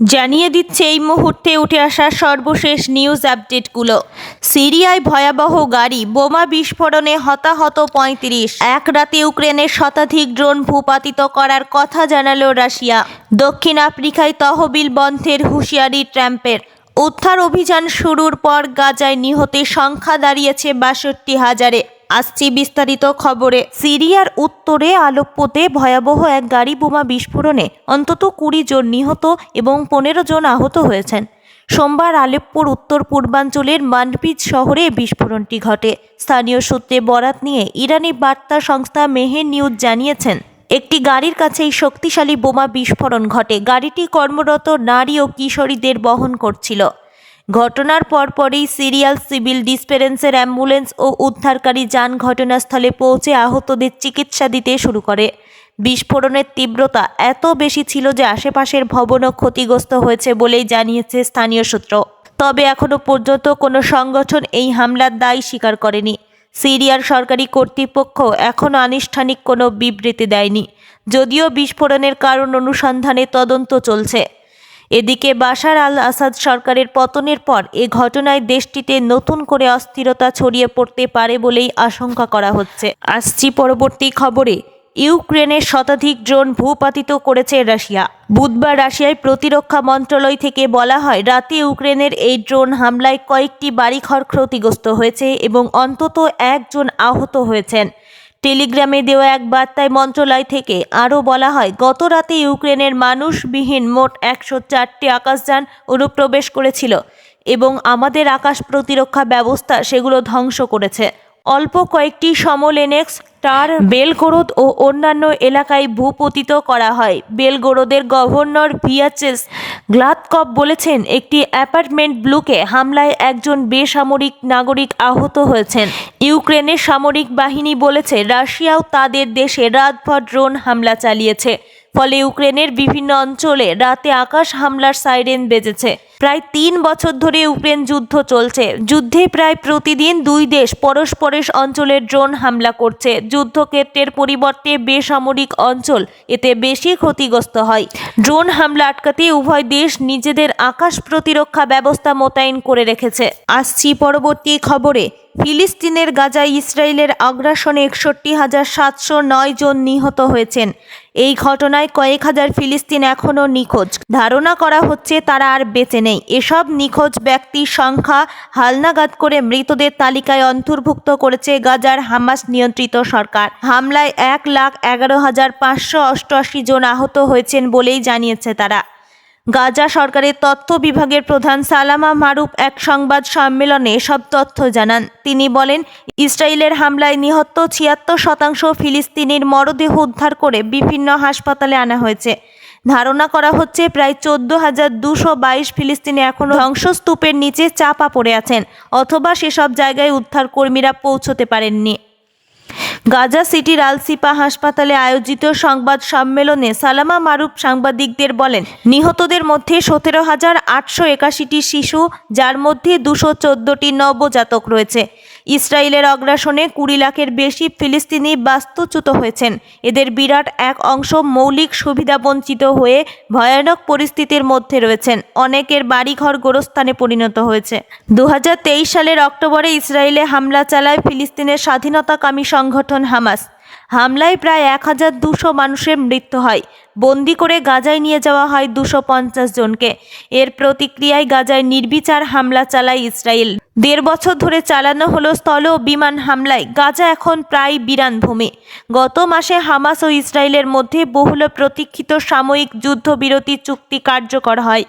জানিয়ে দিচ্ছে এই মুহূর্তে উঠে আসা সর্বশেষ নিউজ আপডেটগুলো। সিরিয়ায় ভয়াবহ গাড়ি বোমা বিস্ফোরণে হতাহত ৩৫। এক রাতে ইউক্রেনের শতাধিক ড্রোন ভূপাতিত করার কথা জানালো রাশিয়া। দক্ষিণ আফ্রিকায় তহবিল বন্ধের হুঁশিয়ারি ট্রাম্পের। উদ্ধার অভিযান শুরুর পর গাজায় নিহতের সংখ্যা দাঁড়িয়েছে ৬২,০০০-এ। আসছি বিস্তারিত খবরে। সিরিয়ার উত্তরে আলেপ্পোতে ভয়াবহ এক গাড়ি বোমা বিস্ফোরণে অন্তত ২০ জন নিহত এবং ১৫ জন আহত হয়েছেন। সোমবার আলেপ্পোর উত্তর পূর্বাঞ্চলের মানবিজ শহরে বিস্ফোরণটি ঘটে। স্থানীয় সূত্রে বরাত নিয়ে ইরানি বার্তা সংস্থা মেহের নিউজ জানিয়েছেন, একটি গাড়ির কাছে এই শক্তিশালী বোমা বিস্ফোরণ ঘটে। গাড়িটি কর্মরত নারী ও কিশোরীদের বহন করছিল। ঘটনার পরপরই সিরিয়াল সিভিল ডিফেন্সের অ্যাম্বুলেন্স ও উদ্ধারকারী যান ঘটনাস্থলে পৌঁছে আহতদের চিকিৎসা দিতে শুরু করে। বিস্ফোরণের তীব্রতা এত বেশি ছিল যে আশেপাশের ভবনও ক্ষতিগ্রস্ত হয়েছে বলেই জানিয়েছে স্থানীয় সূত্র। তবে এখনও পর্যন্ত কোনো সংগঠন এই হামলার দায় স্বীকার করেনি। সিরিয়ার সরকারি কর্তৃপক্ষ এখনও আনুষ্ঠানিক কোনো বিবৃতি দেয়নি, যদিও বিস্ফোরণের কারণ অনুসন্ধানে তদন্ত চলছে। এদিকে বাশার আল আসাদ সরকারের পতনের পর এ ঘটনায় দেশটিতে নতুন করে অস্থিরতা ছড়িয়ে পড়তে পারে বলেই আশঙ্কা করা হচ্ছে। আসছি পরবর্তী খবরে। ইউক্রেনের শতাধিক ড্রোন ভূপাতিত করেছে রাশিয়া। বুধবার রাশিয়ায় প্রতিরক্ষা মন্ত্রণালয় থেকে বলা হয়, রাতে ইউক্রেনের এই ড্রোন হামলায় কয়েকটি বাড়িঘর ক্ষতিগ্রস্ত হয়েছে এবং অন্তত একজন আহত হয়েছেন। টেলিগ্রামে দেওয়া এক বার্তায় মন্ত্রণালয় থেকে আরও বলা হয়, গত রাতে ইউক্রেনের মানুষবিহীন মোট ১০৪টি আকাশযান অনুপ্রবেশ করেছিল এবং আমাদের আকাশ প্রতিরক্ষা ব্যবস্থা সেগুলো ধ্বংস করেছে। অল্প কয়েকটি সমলেনেক্স টার বেলগোরদ ও অন্যান্য এলাকায় ভূপতিত করা হয়। বেলগোরদের গভর্নর ভিয়াচেস গ্লাদকভ বলেছেন, একটি অ্যাপার্টমেন্ট ব্লকে হামলায় একজন বেসামরিক নাগরিক আহত হয়েছেন। ইউক্রেনের সামরিক বাহিনী বলেছে, রাশিয়াও তাদের দেশে রাতভর ড্রোন হামলা চালিয়েছে। ফলে ইউক্রেনের বিভিন্ন অঞ্চলে রাতে আকাশ হামলার সাইরেন বেজেছে। প্রায় ৩ বছর ধরে ইউক্রেন যুদ্ধ চলছে। যুদ্ধে প্রায় প্রতিদিন দুই দেশ পরস্পরের অঞ্চলে ড্রোন হামলা করছে। যুদ্ধক্ষেত্রের পরিবর্তে বেসামরিক অঞ্চল এতে বেশি ক্ষতিগ্রস্ত হয়। ড্রোন হামলা আটকাতে উভয় দেশ নিজেদের আকাশ প্রতিরক্ষা ব্যবস্থা মোতায়েন করে রেখেছে। আসছি পরবর্তী খবরে। ফিলিস্তিনের গাজায় ইসরায়েলের আগ্রাসনে ৬১,৭০৯ জন নিহত হয়েছেন। এই ঘটনায় কয়েক হাজার ফিলিস্তিন এখনও নিখোঁজ। ধারণা করা হচ্ছে তারা আর বেঁচে নেই। এসব নিখোঁজ ব্যক্তির সংখ্যা হালনাগাদ করে মৃতদের তালিকায় অন্তর্ভুক্ত করেছে গাজার হামাস নিয়ন্ত্রিত সরকার। হামলায় ১,১১,৫৮৮ জন আহত হয়েছেন বলেই জানিয়েছে তারা। গাজা সরকারের তথ্য বিভাগের প্রধান সালামা মারুফ এক সংবাদ সম্মেলনে সব তথ্য জানান। তিনি বলেন, ইসরায়েলের হামলায় নিহত ৭৬% ফিলিস্তিনির মরদেহ উদ্ধার করে বিভিন্ন হাসপাতালে আনা হয়েছে। ধারণা করা হচ্ছে প্রায় ১৪,২২২ ফিলিস্তিনি এখনও ধ্বংসস্তূপের নিচে চাপা পড়ে আছেন অথবা সেসব জায়গায় উদ্ধার কর্মীরা পৌঁছতে পারেননি। গাজা সিটির আল-শিফা হাসপাতালে আয়োজিত সংবাদ সম্মেলনে সালামা মারুফ সাংবাদিকদের বলেন, নিহতদের মধ্যে ১৭,৮৮১টি শিশু, যার মধ্যে ২১৪টি নবজাতক রয়েছে। ইসরায়েলের আগ্রাসনে ২০ লাখের বেশি ফিলিস্তিনি বাস্তুচ্যুত হয়েছেন। এদের বিরাট এক অংশ মৌলিক সুবিধা বঞ্চিত হয়ে ভয়ানক পরিস্থিতির মধ্যে রয়েছেন। অনেকের বাড়িঘর গোরস্থানে পরিণত হয়েছে। ২০২৩ সালের অক্টোবরে ইসরায়েলে হামলা চালায় ফিলিস্তিনের স্বাধীনতাকামী সংগঠন হামাস। হামলায় প্রায় ১,২০০ মানুষের মৃত্যু হয়। বন্দি করে গাজায় নিয়ে যাওয়া হয় ২৫০ জনকে। এর প্রতিক্রিয়ায় গাজায় নির্বিচার হামলা চালায় ইসরায়েল। ১.৫ বছর ধরে চালানো হলো স্থল ও বিমান হামলায় গাজা এখন প্রায় বিরানভূমি। গত মাসে হামাস ও ইসরায়েলের মধ্যে বহুল প্রতীক্ষিত সাময়িক যুদ্ধবিরতি চুক্তি কার্যকর হয়।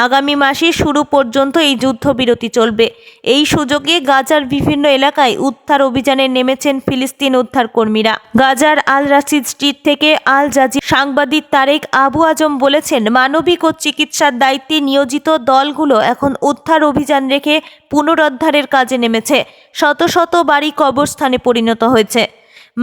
আগামী মাসের শুরু পর্যন্ত এই যুদ্ধবিরতি চলবে। এই সুযোগে গাজার বিভিন্ন এলাকায় উদ্ধার অভিযানে নেমেছেন ফিলিস্তিন উদ্ধারকর্মীরা। গাজার আল রাশিদ স্ট্রিট থেকে আল জাজিরা সাংবাদিক তারেক আবু আজম বলেছেন, মানবিক ও চিকিৎসার দায়িত্বে নিয়োজিত দলগুলো এখন উদ্ধার অভিযান রেখে পুনরুদ্ধারের কাজে নেমেছে। শত শত বাড়ি কবরস্থানে পরিণত হয়েছে।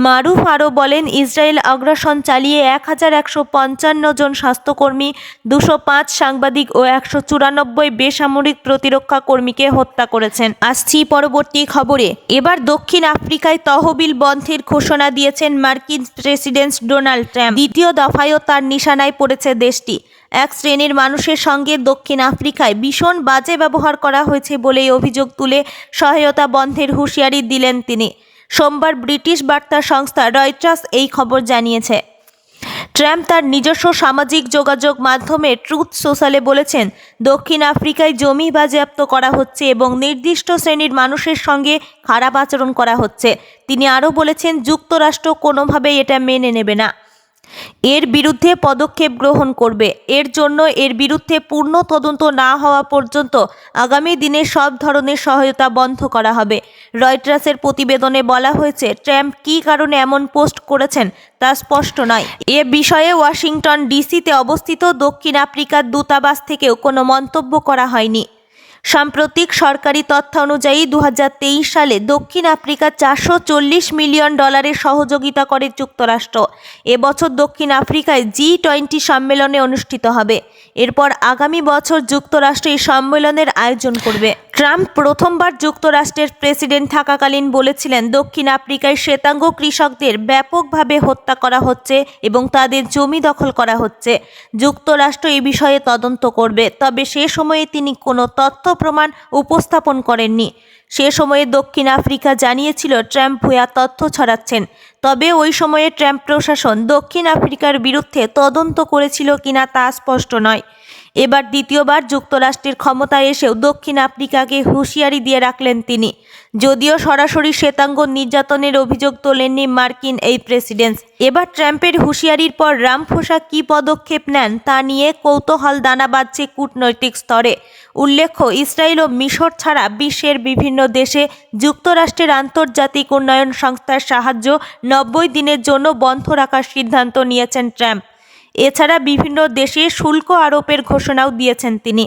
মারুফ আরও বলেন, ইসরায়েল আগ্রাসন চালিয়ে ১,১৫৫ জন স্বাস্থ্যকর্মী, ২০৫ সাংবাদিক ও ১৯৪ বেসামরিক প্রতিরক্ষা কর্মীকে হত্যা করেছেন। আসছি পরবর্তী খবরে। এবার দক্ষিণ আফ্রিকায় তহবিল বন্ধের ঘোষণা দিয়েছেন মার্কিন প্রেসিডেন্ট ডোনাল্ড ট্রাম্প। দ্বিতীয় দফায়ও তার নিশানায় পড়েছে দেশটি। এক শ্রেণীর মানুষের সঙ্গে দক্ষিণ আফ্রিকায় ভীষণ বাজে ব্যবহার করা হয়েছে বলেই অভিযোগ তুলে সহায়তা বন্ধের হুঁশিয়ারি দিলেন তিনি। সোমবার ব্রিটিশ বার্তা সংস্থা রয়টার্স এই খবর জানিয়েছে। ট্রাম্প তার নিজস্ব সামাজিক যোগাযোগ মাধ্যমে ট্রুথ সোশ্যালে বলেছেন, দক্ষিণ আফ্রিকায় জমি বাজেয়াপ্ত করা হচ্ছে এবং নির্দিষ্ট শ্রেণীর মানুষের সঙ্গে খারাপ আচরণ করা হচ্ছে। তিনি আরও বলেছেন, যুক্তরাষ্ট্র কোনোভাবেই এটা মেনে নেবে না, এর বিরুদ্ধে পদক্ষেপ গ্রহণ করবে। এর জন্য এর বিরুদ্ধে পূর্ণ তদন্ত না হওয়া পর্যন্ত আগামী দিনে সব ধরনের সহায়তা বন্ধ করা হবে। রয়টার্সের প্রতিবেদনে বলা হয়েছে, ট্রাম্প কী কারণে এমন পোস্ট করেছেন তা স্পষ্ট নয়। এ বিষয়ে ওয়াশিংটন ডিসিতে অবস্থিত দক্ষিণ আফ্রিকার দূতাবাস থেকেও কোনো মন্তব্য করা হয়নি। সাম্প্রতিক সরকারি তথ্য অনুযায়ী 2023 সালে দক্ষিণ আফ্রিকা $440 মিলিয়ন সহযোগিতা করে যুক্তরাষ্ট্র। এবছর দক্ষিণ আফ্রিকায় G20 সম্মেলনে অনুষ্ঠিত হবে। এরপর আগামী বছর যুক্তরাষ্ট্র এই সম্মেলনের আয়োজন করবে। ট্রাম্প প্রথমবার যুক্তরাষ্ট্রের প্রেসিডেন্ট থাকাকালীন বলেছিলেন, দক্ষিণ আফ্রিকায় শ্বেতাঙ্গ কৃষকদের ব্যাপকভাবে হত্যা করা হচ্ছে এবং তাদের জমি দখল করা হচ্ছে। যুক্তরাষ্ট্র এই বিষয়ে তদন্ত করবে। তবে সে সময়ে তিনি কোনো তথ্য প্রমাণ উপস্থাপন করেননি। সে সময়ে দক্ষিণ আফ্রিকা জানিয়েছিল ট্রাম্প ভুয়া তথ্য ছড়াচ্ছেন। তবে ওই সময়ে ট্রাম্প প্রশাসন দক্ষিণ আফ্রিকার বিরুদ্ধে তদন্ত করেছিল কিনা তা স্পষ্ট নয়। এবার দ্বিতীয়বার যুক্তরাষ্ট্রের ক্ষমতায় এসেও দক্ষিণ আফ্রিকাকে হুঁশিয়ারি দিয়ে রাখলেন তিনি। যদিও সরাসরি শ্বেতাঙ্গ নির্যাতনের অভিযোগ তোলেননি মার্কিন এই প্রেসিডেন্ট। এবার ট্রাম্পের হুঁশিয়ারির পর রামফোসা কী পদক্ষেপ নেন তা নিয়ে কৌতূহল দানা বাঁধছে কূটনৈতিক স্তরে। উল্লেখ্য, ইসরায়েল ও মিশর ছাড়া বিশ্বের বিভিন্ন দেশে যুক্তরাষ্ট্রের আন্তর্জাতিক উন্নয়ন সংস্থার সাহায্য 90 দিনের জন্য বন্ধ রাখার সিদ্ধান্ত নিয়েছেন ট্রাম্প। এছাড়া বিভিন্ন দেশে শুল্ক আরোপের ঘোষণাও দিয়েছেন তিনি।